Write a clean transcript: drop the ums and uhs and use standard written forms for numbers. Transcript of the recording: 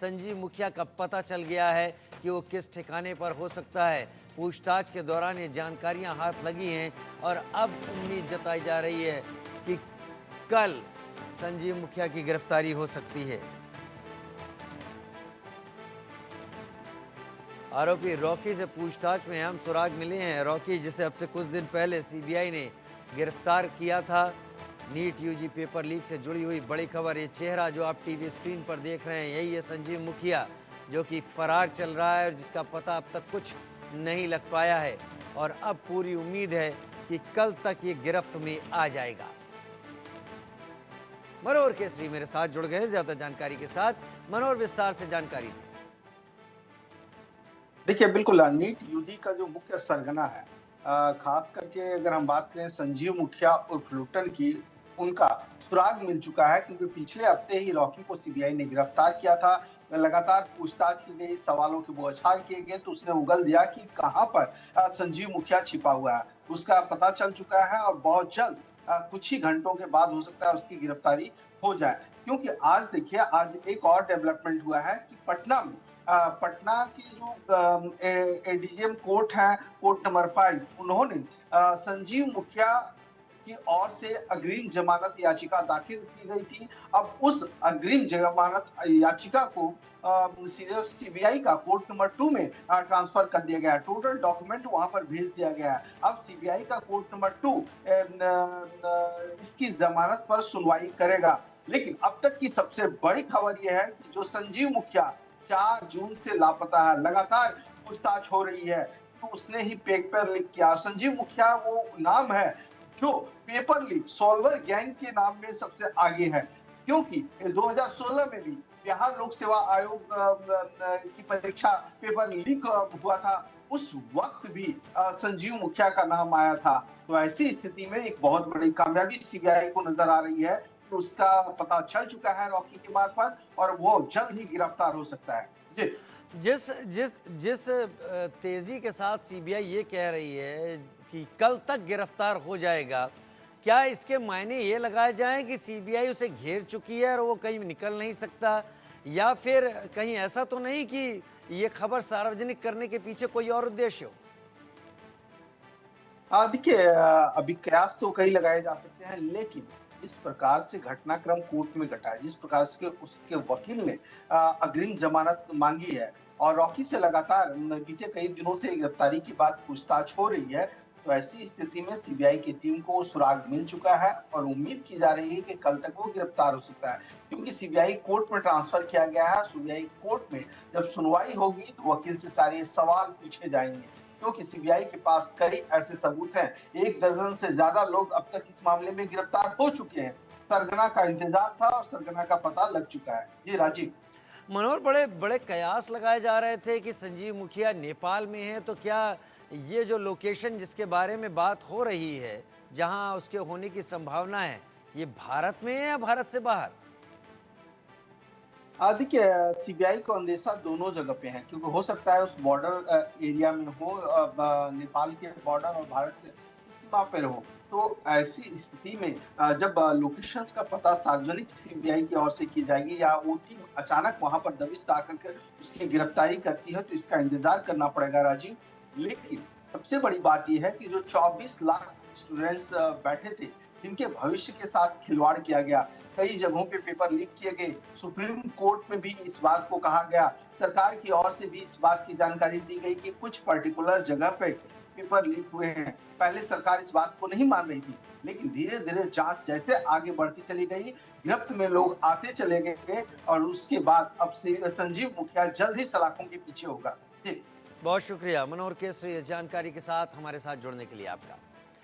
संजीव मुखिया का पता चल गया है कि वो किस ठिकाने पर हो सकता है। पूछताछ के दौरान ये जानकारियां हाथ लगी हैं और अब उम्मीद जताई जा रही है कि कल संजीव मुखिया की गिरफ्तारी हो सकती है। आरोपी रॉकी से पूछताछ में अहम सुराग मिले हैं। रॉकी, जिसे अब से कुछ दिन पहले सीबीआई ने गिरफ्तार किया था। नीट यूजी पेपर लीक से जुड़ी हुई बड़ी खबर, ये चेहरा जो आप टीवी स्क्रीन पर देख रहे हैं, यही है संजीव मुखिया, जो कि फरार चल रहा है और जिसका पता अब तक कुछ नहीं लग पाया है। और अब पूरी उम्मीद है कि कल तक ये गिरफ्त में आ जाएगा। मनोहर केसरी मेरे साथ जुड़ गए ज्यादा जानकारी के साथ। मनोहर, विस्तार से जानकारी दें। देखिए, बिल्कुल नीट यूजी का जो मुख्य सरगना है, खास करके अगर हम बात करें संजीव मुखिया उर्फ लुट्टन की, उनका सुराग मिल चुका है क्योंकि पिछले हफ्ते ही रॉकी को सीबीआई ने गिरफ्तार किया था। लगातार पूछताछ की गई, सवालों के बौछार किए गए तो उसने उगल दिया कि कहां पर संजीव मुखिया छिपा हुआ है। उसका पता चल चुका है और बहुत जल्द कुछ ही घंटों के बाद हो सकता है उसकी गिरफ्तारी हो जाए। क्योंकि आज देखिए, आज एक और डेवलपमेंट हुआ है कि पटना में पटना की जो एडीजीएम कोर्ट है, कोर्ट नंबर 5, उन्होंने संजीव मुखिया की ओर से अग्रिम जमानत याचिका दाखिल की गई थी। अब उस अग्रिम जमानत याचिका को सीधे सीबीआई का कोर्ट नंबर 2 में ट्रांसफर कर दिया गया है। टोटल डॉक्यूमेंट वहां पर भेज दिया गया है। अब सीबीआई का कोर्ट नंबर 2 इसकी जमानत पर सुनवाई करेगा। लेकिन अब तक की सबसे बड़ी खबर यह है कि जो संजीव मुखिया 4 जून से लापता है, लगातार पूछताछ हो रही है, तो उसने ही पेपर लीक किया। संजीव मुखिया वो नाम है जो पेपर लीक सॉल्वर गैंग के नाम में सबसे आगे है, क्योंकि 2016 में भी बिहार लोक सेवा आयोग की परीक्षा पेपर लीक हुआ था। उस वक्त भी संजीव मुखिया का नाम आया था। तो ऐसी स्थिति में एक बहुत बड़ी कामयाबी सीबीआई को नजर आ रही है। तो उसका पता चल चुका है रॉकी के मार्फत और वो जल्द ही गिरफ्तार हो सकता है। जी। जिस जिस जिस तेजी के साथ सीबीआई ये कह रही है कि कल तक गिरफ्तार हो जाएगा, क्या इसके मायने ये लगाए जाएं कि सीबीआई उसे घेर चुकी है और वो कहीं निकल नहीं सकता, या फिर कहीं ऐसा तो नहीं कि ये खबर सार्वजनिक करने के पीछे कोई और उद्देश्य हो? देखिए, अभी कयास तो कई लगाए जा सकते हैं, लेकिन इस प्रकार से घटनाक्रम कोर्ट में घटा है, जिस प्रकार से उसके वकील ने अग्रिम जमानत मांगी है और रॉकी से लगातार बीते कई दिनों से गिरफ्तारी की बात पूछताछ हो रही है, तो ऐसी स्थिति में सीबीआई की टीम को सुराग मिल चुका है और उम्मीद की जा रही है कि कल तक वो गिरफ्तार हो सकता है। क्योंकि सीबीआई कोर्ट में ट्रांसफर किया गया है। सीबीआई कोर्ट में जब सुनवाई होगी तो वकील से सारे सवाल पूछे जाएंगे, क्योंकि सीबीआई के पास कई ऐसे सबूत हैं। 1 दर्जन से ज्यादा लोग अब तक इस मामले में गिरफ्तार हो चुके हैं। सरगना का इंतजार था और सरगना का पता लग चुका है। जी राजीव। मनोहर, बड़े बड़े कयास लगाए जा रहे थे कि संजीव मुखिया नेपाल में है, तो क्या ये जो लोकेशन जिसके बारे में बात हो रही है, जहां उसके होने की संभावना है, ये भारत में है या भारत से बाहर? देखिए, सीबीआई को अंदेशा दोनों जगह पे है, क्योंकि हो सकता है उस बॉर्डर एरिया में हो, नेपाल के बॉर्डर और भारत के सीमा पर हो। तो ऐसी स्थिति में जब लोकेशंस का पता सार्वजनिक सीबीआई की ओर से की जाएगी या वो टीम अचानक वहां पर दबिश डाल कर उसकी गिरफ्तारी करती है, तो इसका इंतजार करना पड़ेगा राजीव। लेकिन सबसे बड़ी बात यह है कि जो 24 लाख स्टूडेंट्स बैठे थे, जिनके भविष्य के साथ खिलवाड़ किया गया, कई जगहों पे पेपर लीक किए गए, सुप्रीम कोर्ट में भी इस बात को कहा गया, सरकार की ओर से भी इस बात की जानकारी दी गई कि कुछ पर्टिकुलर जगह पे पेपर लीक हुए हैं। पहले सरकार इस बात को नहीं मान रही थी, लेकिन धीरे धीरे जांच जैसे आगे बढ़ती चली गई, गिरफ्त में लोग आते चले गए और उसके बाद अब से संजीव मुखिया जल्द ही सलाखों के पीछे होगा। जी। बहुत शुक्रिया मनोहर केसरी, इस जानकारी के साथ हमारे साथ जुड़ने के लिए आपका।